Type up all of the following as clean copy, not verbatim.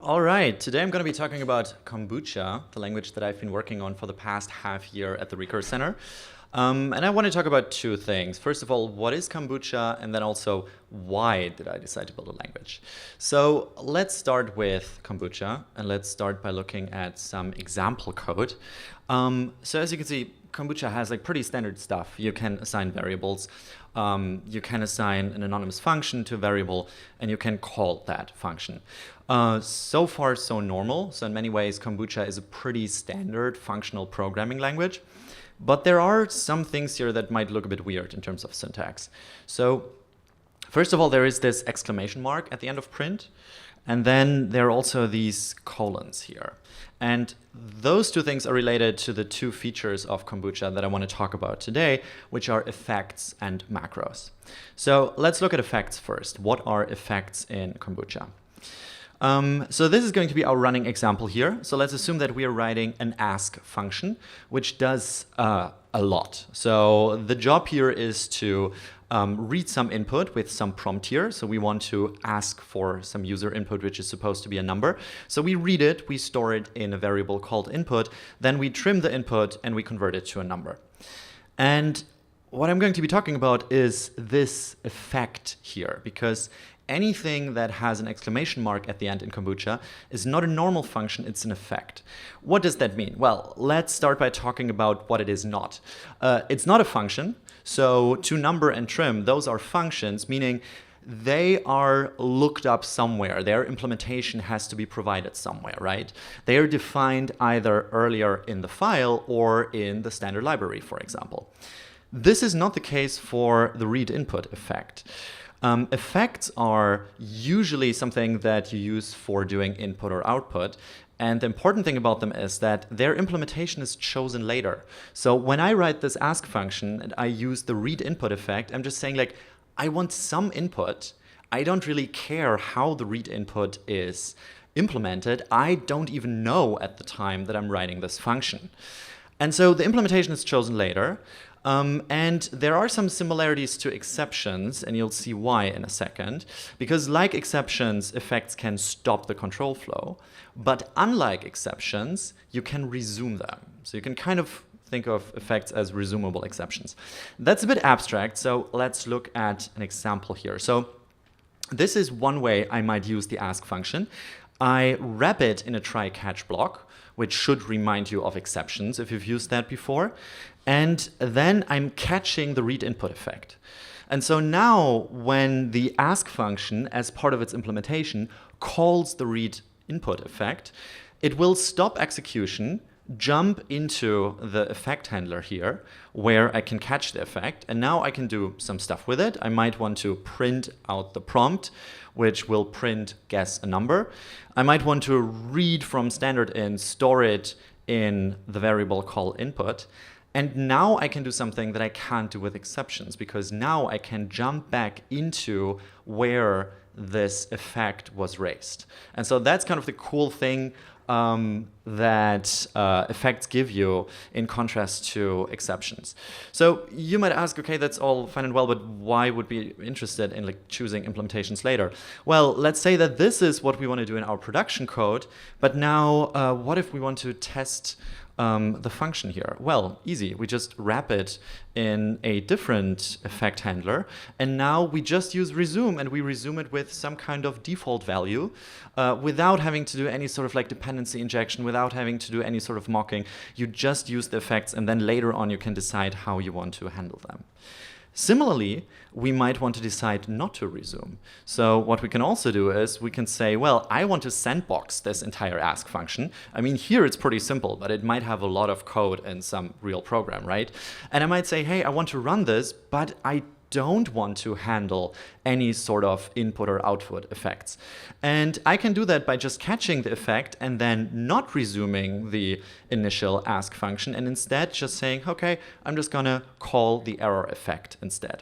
All right, today I'm going to be talking about Kombucha, the language that I've been working on for the past half year at the Recurse Center. And I want to talk about two things. First of all, what is Kombucha? And then also, why did I decide to build a language? So let's start with Kombucha, and let's start by looking at some example code. So as you can see, Kombucha has like pretty standard stuff. You can assign variables, you can assign an anonymous function to a variable, and you can call that function. So far, so normal. So in many ways, Kombucha is a pretty standard functional programming language. But there are some things here that might look a bit weird in terms of syntax. So first of all, there is this exclamation mark at the end of print. And then there are also these colons here. And those two things are related to the two features of Kombucha that I want to talk about today, which are effects and macros. So let's look at effects first. What are effects in Kombucha? So this is going to be our running example here. So let's assume that we are writing an ask function, which does a lot. So the job here is to read some input with some prompt here. So we want to ask for some user input, which is supposed to be a number. So we read it, we store it in a variable called input, then we trim the input and we convert it to a number. And what I'm going to be talking about is this effect here, because anything that has an exclamation mark at the end in Kombucha is not a normal function, it's an effect. What does that mean? Well, let's start by talking about what it is not. It's not a function, so toNumber and trim, those are functions, meaning they are looked up somewhere. Their implementation has to be provided somewhere, right? They are defined either earlier in the file or in the standard library, for example. This is not the case for the read input effect. Effects are usually something that you use for doing input or output. And the important thing about them is that their implementation is chosen later. So when I write this ask function and I use the read input effect, I'm just saying like, I want some input. I don't really care how the read input is implemented. I don't even know at the time that I'm writing this function. And so the implementation is chosen later. And there are some similarities to exceptions, and you'll see why in a second. Because like exceptions, effects can stop the control flow. But unlike exceptions, you can resume them. So you can kind of think of effects as resumable exceptions. That's a bit abstract, so let's look at an example here. So this is one way I might use the ask function. I wrap it in a try-catch block, which should remind you of exceptions if you've used that before. And then I'm catching the read input effect. And so now when the ask function, as part of its implementation, calls the read input effect, it will stop execution, jump into the effect handler here, where I can catch the effect, and now I can do some stuff with it. I might want to print out the prompt, which will print guess a number. I might want to read from standard in, store it in the variable call input. And now I can do something that I can't do with exceptions, because now I can jump back into where this effect was raised. And so that's kind of the cool thing that effects give you in contrast to exceptions. So you might ask, okay, that's all fine and well, but why would we be interested in like choosing implementations later? Well, let's say that this is what we want to do in our production code, but now what if we want to test the function here? Well, easy. We just wrap it in a different effect handler, and now we just use resume, and we resume it with some kind of default value without having to do any sort of like dependency injection, without having to do any sort of mocking. You just use the effects, and then later on you can decide how you want to handle them. Similarly, we might want to decide not to resume. So what we can also do is we can say, well, I want to sandbox this entire ask function. I mean, here it's pretty simple, but it might have a lot of code in some real program, right? And I might say, hey, I want to run this, but I don't want to handle any sort of input or output effects. And I can do that by just catching the effect and then not resuming the initial ask function, and instead just saying, okay, I'm just gonna call the error effect instead.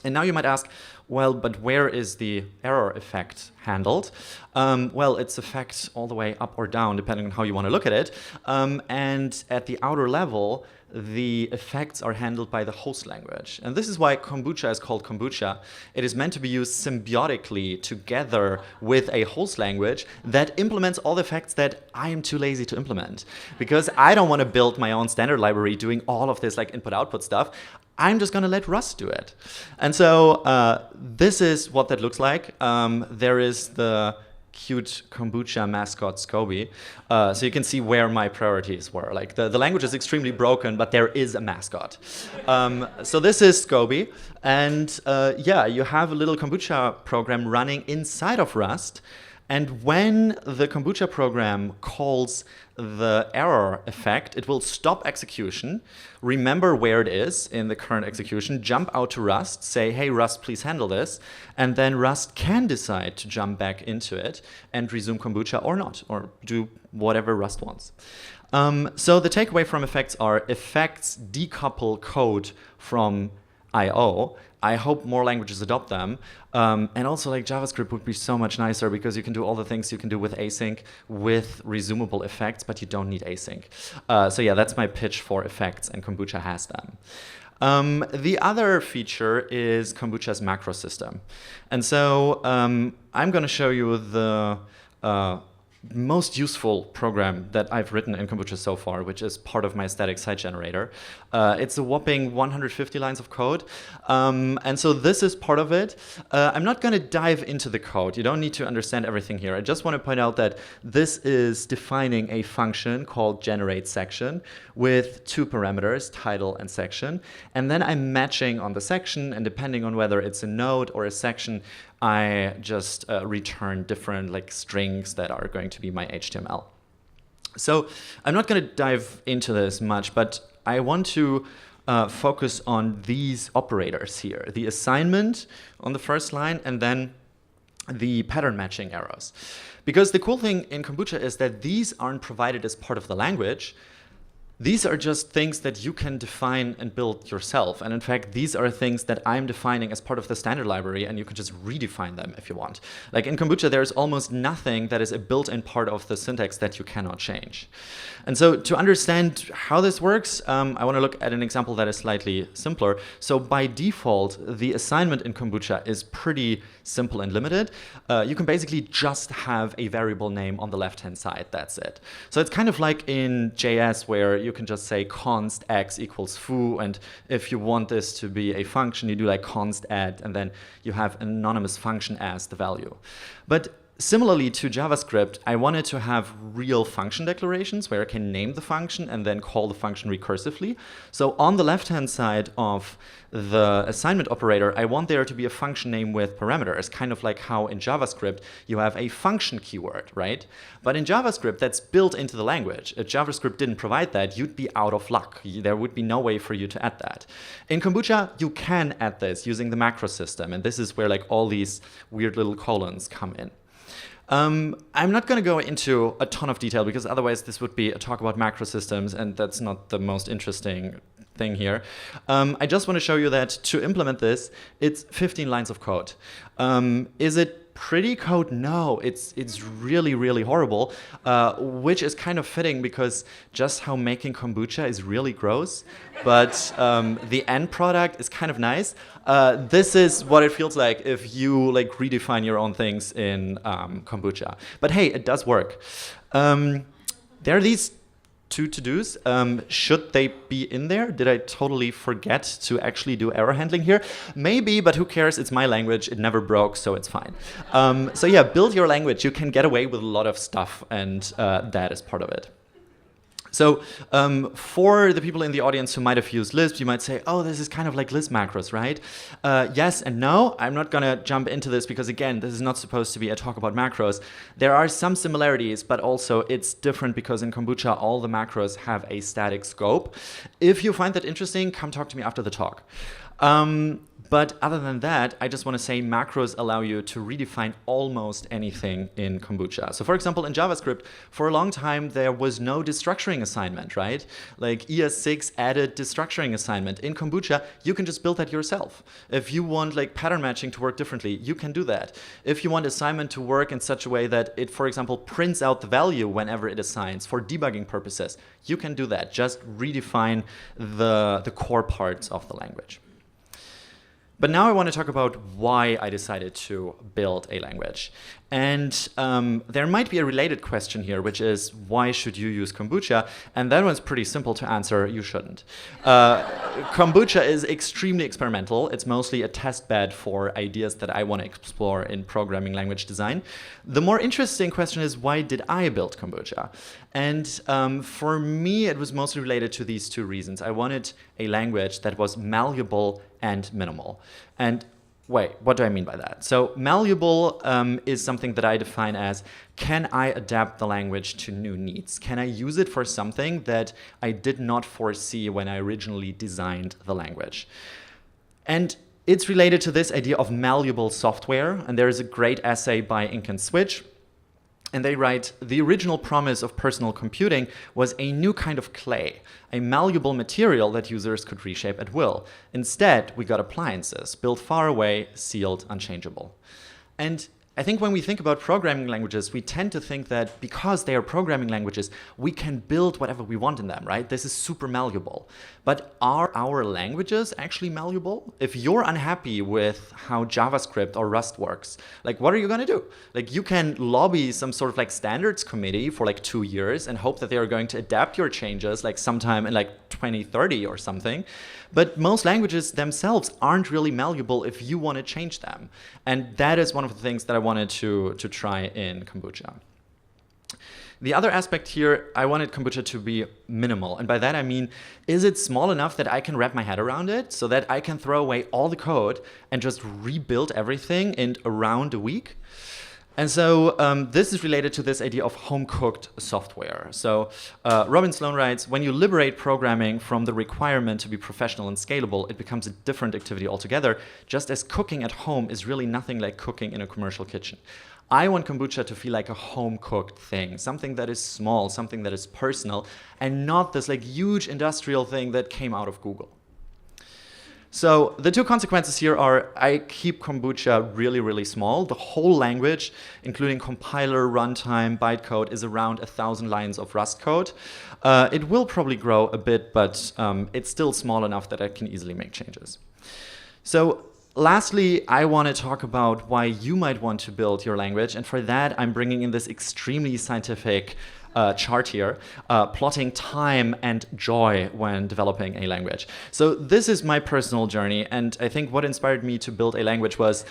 And now you might ask, well, but where is the error effect handled? Well, it's effect all the way up or down, depending on how you want to look at it. And at the outer level, the effects are handled by the host language. And this is why Kombucha is called Kombucha. It is meant to be used symbiotically together with a host language that implements all the effects that I am too lazy to implement. Because I don't want to build my own standard library doing all of this like input-output stuff. I'm just going to let Rust do it. And so this is what that looks like. There is the cute kombucha mascot Scoby. So you can see where my priorities were. Like the language is extremely broken, but there is a mascot. So this is Scoby. And yeah, you have a little kombucha program running inside of Rust. And when the kombucha program calls the error effect, it will stop execution, remember where it is in the current execution, jump out to Rust, say, hey, Rust, please handle this. And then Rust can decide to jump back into it and resume kombucha or not, or do whatever Rust wants. So the takeaway from effects are effects decouple code from I/O. I hope more languages adopt them. And also like JavaScript would be so much nicer because you can do all the things you can do with async with resumable effects, but you don't need async. So yeah, that's my pitch for effects, and Kombucha has them. The other feature is Kombucha's macro system. And so I'm going to show you the most useful program that I've written in Kombucha so far, which is part of my static site generator. It's a whopping 150 lines of code. And so this is part of it. I'm not going to dive into the code. You don't need to understand everything here. I just want to point out that this is defining a function called generateSection with two parameters, title and section. And then I'm matching on the section, and depending on whether it's a node or a section, I just return different like strings that are going to be my HTML. So I'm not going to dive into this much, but I want to focus on these operators here, the assignment on the first line, and then the pattern matching arrows. Because the cool thing in Kombucha is that these aren't provided as part of the language. These are just things that you can define and build yourself. And in fact, these are things that I'm defining as part of the standard library, and you can just redefine them if you want. Like in Kombucha, there's almost nothing that is a built-in part of the syntax that you cannot change. And so to understand how this works, I want to look at an example that is slightly simpler. So by default, the assignment in Kombucha is pretty simple and limited. You can basically just have a variable name on the left-hand side. That's it. So it's kind of like in JS, where you can just say const x equals foo, and if you want this to be a function, you do like const add, and then you have an anonymous function as the value. But similarly to JavaScript, I wanted to have real function declarations where I can name the function and then call the function recursively. So on the left-hand side of the assignment operator, I want there to be a function name with parameters, kind of like how in JavaScript you have a function keyword, right? But in JavaScript, that's built into the language. If JavaScript didn't provide that, you'd be out of luck. There would be no way for you to add that. In Kombucha, you can add this using the macro system, and this is where like all these weird little colons come in. I'm not going to go into a ton of detail because otherwise this would be a talk about macro systems, and that's not the most interesting thing here. I just want to show you that to implement this, it's 15 lines of code. Is it pretty code? No, it's really, really horrible, which is kind of fitting because just how making kombucha is really gross, but the end product is kind of nice. This is what it feels like if you like redefine your own things in kombucha. But hey, it does work. There are these two to-dos. Should they be in there? Did I totally forget to actually do error handling here? Maybe, but who cares? It's my language. It never broke, so it's fine. So yeah, build your language. You can get away with a lot of stuff, and that is part of it. So for the people in the audience who might have used Lisp, you might say, oh, this is kind of like Lisp macros, right? Yes and no. I'm not going to jump into this because, again, this is not supposed to be a talk about macros. There are some similarities, but also it's different because in Kombucha, all the macros have a static scope. If you find that interesting, come talk to me after the talk. But other than that, I just want to say macros allow you to redefine almost anything in Kombucha. So for example, in JavaScript, for a long time, there was no destructuring assignment, right? Like ES6 added destructuring assignment. In Kombucha, you can just build that yourself. If you want like pattern matching to work differently, you can do that. If you want assignment to work in such a way that it, for example, prints out the value whenever it assigns for debugging purposes, you can do that. Just redefine the core parts of the language. But now I want to talk about why I decided to build a language. And there might be a related question here, which is, why should you use Kombucha? And that one's pretty simple to answer: you shouldn't. Kombucha is extremely experimental. It's mostly a test bed for ideas that I want to explore in programming language design. The more interesting question is, why did I build Kombucha? And for me, it was mostly related to these two reasons. I wanted a language that was malleable and minimal. And wait, what do I mean by that? So malleable is something that I define as, can I adapt the language to new needs? Can I use it for something that I did not foresee when I originally designed the language? And it's related to this idea of malleable software. And there is a great essay by Ink and Switch. And they write, the original promise of personal computing was a new kind of clay, a malleable material that users could reshape at will. Instead, we got appliances, built far away, sealed, unchangeable. And I think when we think about programming languages, we tend to think that because they are programming languages, we can build whatever we want in them, right? This is super malleable. But are our languages actually malleable? If you're unhappy with how JavaScript or Rust works, like, what are you going to do? Like, you can lobby some sort of like standards committee for like 2 years and hope that they are going to adapt your changes like sometime in like 2030 or something. But most languages themselves aren't really malleable if you want to change them. And that is one of the things that I wanted to try in Kombucha. The other aspect here, I wanted Kombucha to be minimal. And by that I mean, is it small enough that I can wrap my head around it so that I can throw away all the code and just rebuild everything in around a week? And so this is related to this idea of home-cooked software. So Robin Sloan writes, when you liberate programming from the requirement to be professional and scalable, it becomes a different activity altogether, just as cooking at home is really nothing like cooking in a commercial kitchen. I want Kombucha to feel like a home-cooked thing, something that is small, something that is personal, and not this like huge industrial thing that came out of Google. So the two consequences here are, I keep Kombucha really, really small. The whole language, including compiler, runtime, bytecode, is around 1,000 lines of Rust code. It will probably grow a bit, but it's still small enough that I can easily make changes. So lastly, I want to talk about why you might want to build your language. And for that, I'm bringing in this extremely scientific chart here, plotting time and joy when developing a language. So this is my personal journey, and I think what inspired me to build a language was,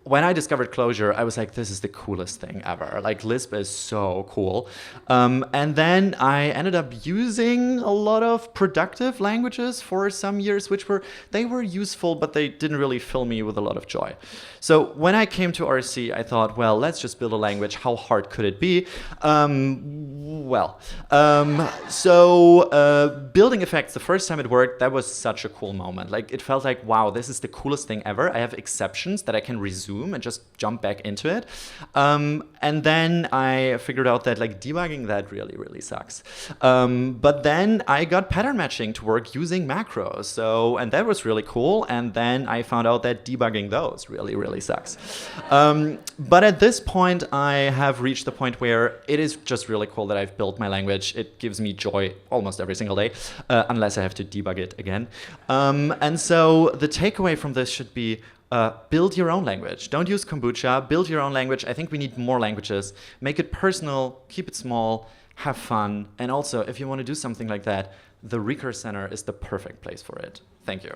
when I discovered Clojure, I was like, this is the coolest thing ever. Like, Lisp is so cool. And then I ended up using a lot of productive languages for some years, they were useful, but they didn't really fill me with a lot of joy. So when I came to RC, I thought, well, let's just build a language. How hard could it be? Building effects, the first time it worked, that was such a cool moment. Like, it felt like, wow, this is the coolest thing ever. I have exceptions that I can resume and just jump back into it. And then I figured out that like debugging that really, really sucks. But then I got pattern matching to work using macros. And that was really cool. And then I found out that debugging those really, really sucks. But at this point, I have reached the point where it is just really cool that I've built my language. It gives me joy almost every single day, unless I have to debug it again. And so the takeaway from this should be, build your own language. Don't use Kombucha. Build your own language. I think we need more languages. Make it personal, keep it small, have fun. And also, if you want to do something like that, the Recurse Center is the perfect place for it. Thank you.